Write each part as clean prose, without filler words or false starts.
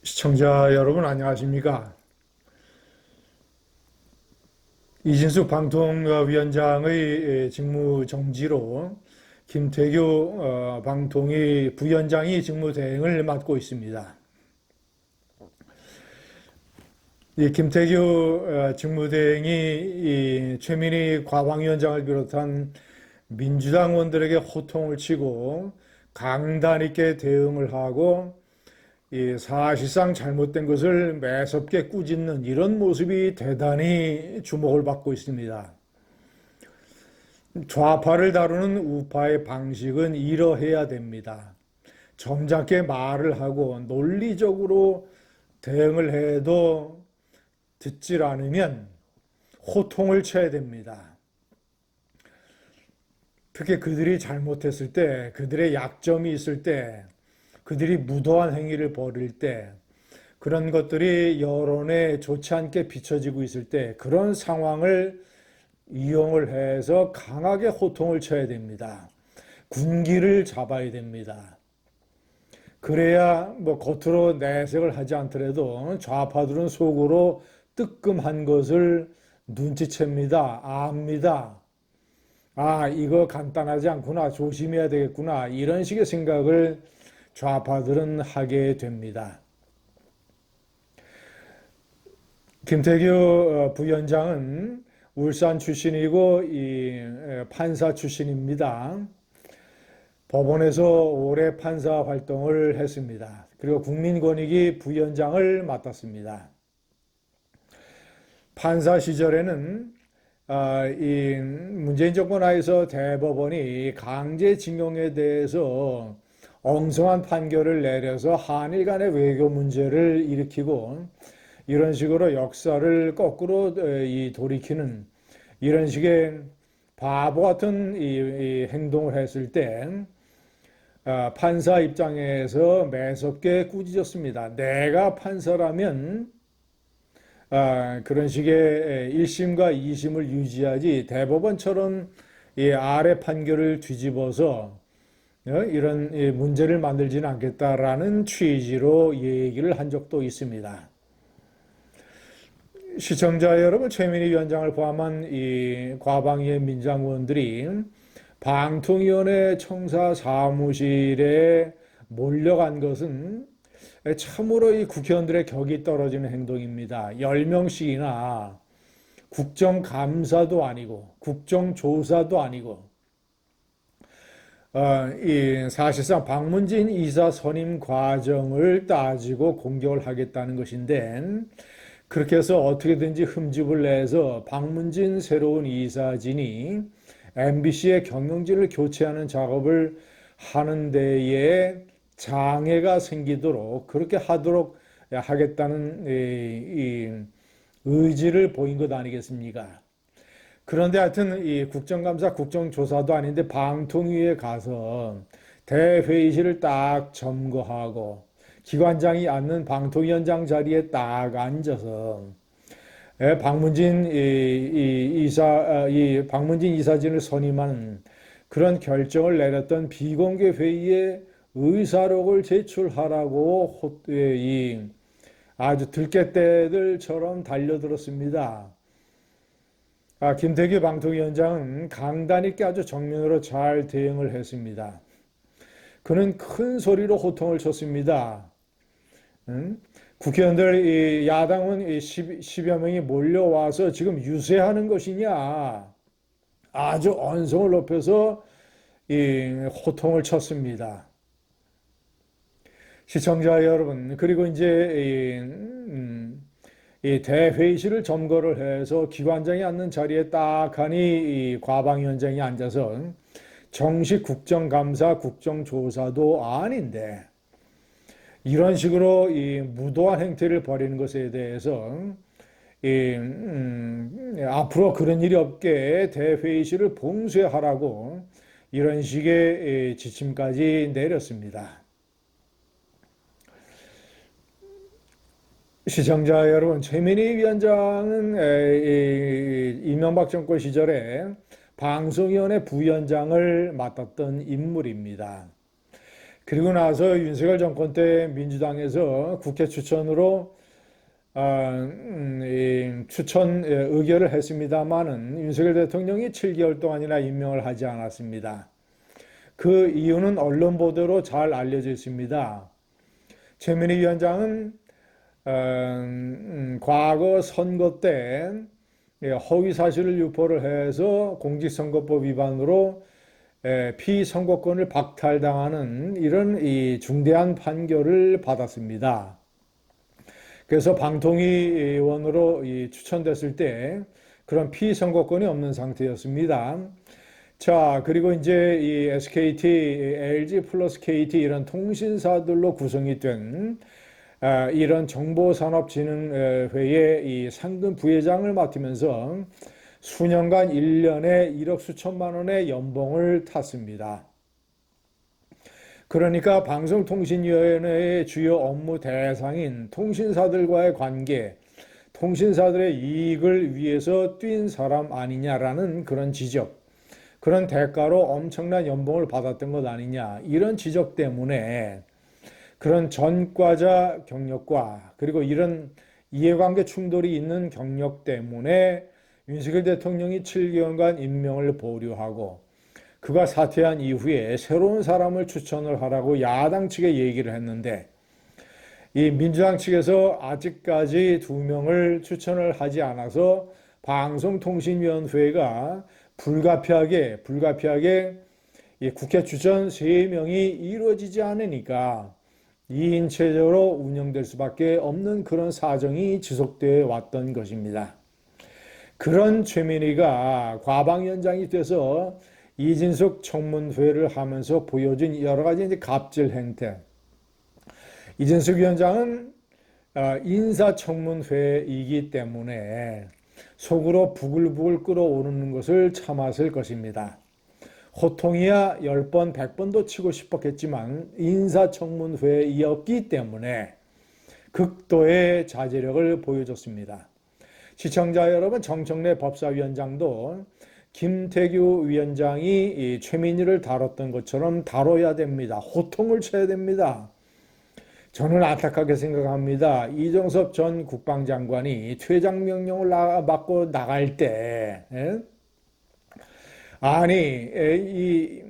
시청자 여러분 안녕하십니까? 이진숙 방통위원장의 직무 정지로 김태규 방통위 부위원장이 직무 대행을 맡고 있습니다. 이 김태규 직무대행이 이 최민희 과방위원장을 비롯한 민주당 의원들에게 호통을 치고 강단 있게 대응을 하고 이 사실상 잘못된 것을 매섭게 꾸짖는 이런 모습이 대단히 주목을 받고 있습니다. 좌파를 다루는 우파의 방식은 이러해야 됩니다. 점잖게 말을 하고 논리적으로 대응을 해도 듣질 않으면 호통을 쳐야 됩니다. 특히 그들이 잘못했을 때, 그들의 약점이 있을 때, 그들이 무도한 행위를 벌일 때, 그런 것들이 여론에 좋지 않게 비춰지고 있을 때, 그런 상황을 이용을 해서 강하게 호통을 쳐야 됩니다. 군기를 잡아야 됩니다. 그래야 뭐 겉으로 내색을 하지 않더라도 좌파들은 속으로 뜨끔한 것을 눈치챕니다. 압니다. 아, 이거 간단하지 않구나. 조심해야 되겠구나. 이런 식의 생각을 좌파들은 하게 됩니다. 김태규 부위원장은 울산 출신이고 이 판사 출신입니다. 법원에서 오래 판사 활동을 했습니다. 그리고 국민권익위 부위원장을 맡았습니다. 판사 시절에는 이 문재인 정권 하에서 대법원이 강제징용에 대해서 엉성한 판결을 내려서 한일 간의 외교 문제를 일으키고 이런 식으로 역사를 거꾸로 돌이키는 이런 식의 바보 같은 이 행동을 했을 때 판사 입장에서 매섭게 꾸짖었습니다. 내가 판사라면 그런 식의 1심과 2심을 유지하지 대법원처럼 이 아래 판결을 뒤집어서 이런 문제를 만들지는 않겠다라는 취지로 얘기를 한 적도 있습니다. 시청자 여러분, 최민희 위원장을 포함한 이 과방위의 민주당 의원들이 방통위원회 청사 사무실에 몰려간 것은 참으로 이 국회의원들의 격이 떨어지는 행동입니다. 10명씩이나 국정감사도 아니고 국정조사도 아니고 이 사실상 박문진 이사 선임 과정을 따지고 공격을 하겠다는 것인데 그렇게 해서 어떻게든지 흠집을 내서 박문진 새로운 이사진이 MBC의 경영진을 교체하는 작업을 하는 데에 장애가 생기도록 그렇게 하도록 하겠다는 이 의지를 보인 것 아니겠습니까? 그런데 하여튼 이 국정감사, 국정조사도 아닌데 방통위에 가서 대회의실을 딱 점거하고 기관장이 앉는 방통위원장 자리에 딱 앉아서 박문진 이사진을 선임하는 그런 결정을 내렸던 비공개 회의에 의사록을 제출하라고 아주 들깨떼들처럼 달려들었습니다. 김태규 방통위원장은 강단 있게 아주 정면으로 잘 대응을 했습니다. 그는 큰 소리로 호통을 쳤습니다. 국회의원들, 야당은 10여 명이 몰려와서 지금 유세하는 것이냐. 아주 언성을 높여서 호통을 쳤습니다. 시청자 여러분, 그리고 이제 이 대회의실을 점거를 해서 기관장이 앉는 자리에 딱 하니 이 과방위원장이 앉아서 정식 국정감사, 국정조사도 아닌데 이런 식으로 이 무도한 행태를 벌이는 것에 대해서 앞으로 그런 일이 없게 대회의실을 봉쇄하라고 이런 식의 지침까지 내렸습니다. 시청자 여러분, 최민희 위원장은 이명박 정권 시절에 방송위원회 부위원장을 맡았던 인물입니다. 그리고 나서 윤석열 정권 때 민주당에서 국회 추천으로 추천 의결을 했습니다마는 윤석열 대통령이 7개월 동안이나 임명을 하지 않았습니다. 그 이유는 언론 보도로 잘 알려져 있습니다. 최민희 위원장은 과거 선거 때 허위 사실을 유포를 해서 공직선거법 위반으로 피선거권을 박탈당하는 이런 중대한 판결을 받았습니다. 그래서 방통위 의원으로 추천됐을 때 그런 피선거권이 없는 상태였습니다. 자, 그리고 이제 이 SKT, LG 플러스 KT 이런 통신사들로 구성이 된 이런 정보산업진흥회의 이 상근 부회장을 맡으면서 수년간 1년에 1억 수천만 원의 연봉을 탔습니다. 그러니까 방송통신위원회의 주요 업무 대상인 통신사들과의 관계, 통신사들의 이익을 위해서 뛴 사람 아니냐라는 그런 지적, 그런 대가로 엄청난 연봉을 받았던 것 아니냐, 이런 지적 때문에 그런 전과자 경력과 그리고 이런 이해관계 충돌이 있는 경력 때문에 윤석열 대통령이 7개월간 임명을 보류하고 그가 사퇴한 이후에 새로운 사람을 추천을 하라고 야당 측에 얘기를 했는데 이 민주당 측에서 아직까지 2명을 추천을 하지 않아서 방송통신위원회가 불가피하게 이 국회 추천 3명이 이루어지지 않으니까 2인 체제로 운영될 수밖에 없는 그런 사정이 지속되어 왔던 것입니다. 그런 최민희가 과방위원장이 돼서 이진숙 청문회를 하면서 보여준 여러 가지 이제 갑질 행태. 이진숙 위원장은 인사청문회이기 때문에 속으로 부글부글 끓어오르는 것을 참았을 것입니다. 호통이야 10번, 100번도 치고 싶었겠지만 인사청문회였기 때문에 극도의 자제력을 보여줬습니다. 시청자 여러분, 정청래 법사위원장도 김태규 위원장이 최민희를 다뤘던 것처럼 다뤄야 됩니다. 호통을 쳐야 됩니다. 저는 안타깝게 생각합니다. 이정섭 전 국방장관이 퇴장 명령을 받고 나갈 때 이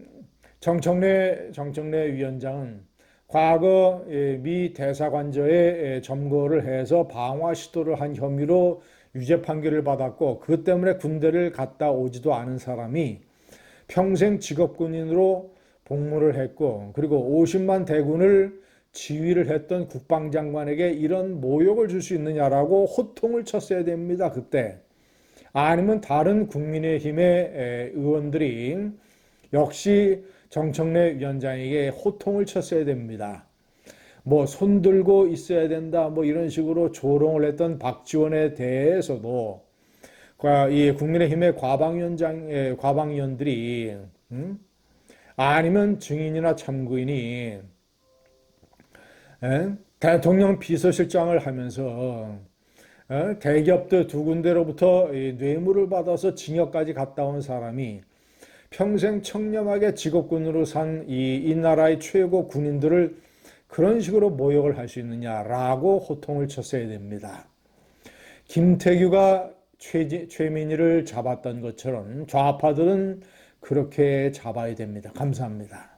정청래 위원장은 과거 미 대사관저에 점거를 해서 방화 시도를 한 혐의로 유죄 판결을 받았고 그 때문에 군대를 갔다 오지도 않은 사람이 평생 직업군인으로 복무를 했고 그리고 50만 대군을 지휘를 했던 국방장관에게 이런 모욕을 줄 수 있느냐라고 호통을 쳤어야 됩니다. 그때. 아니면 다른 국민의힘의 의원들이 역시 정청래 위원장에게 호통을 쳤어야 됩니다. 뭐 손들고 있어야 된다 뭐 이런 식으로 조롱을 했던 박지원에 대해서도 이 국민의힘의 과방위원들이 아니면 증인이나 참고인이 대통령 비서실장을 하면서 대기업들 2군데로부터 뇌물을 받아서 징역까지 갔다 온 사람이 평생 청렴하게 직업군으로 산 이 나라의 최고 군인들을 그런 식으로 모욕을 할 수 있느냐라고 호통을 쳤어야 됩니다. 김태규가 최민희를 잡았던 것처럼 좌파들은 그렇게 잡아야 됩니다. 감사합니다.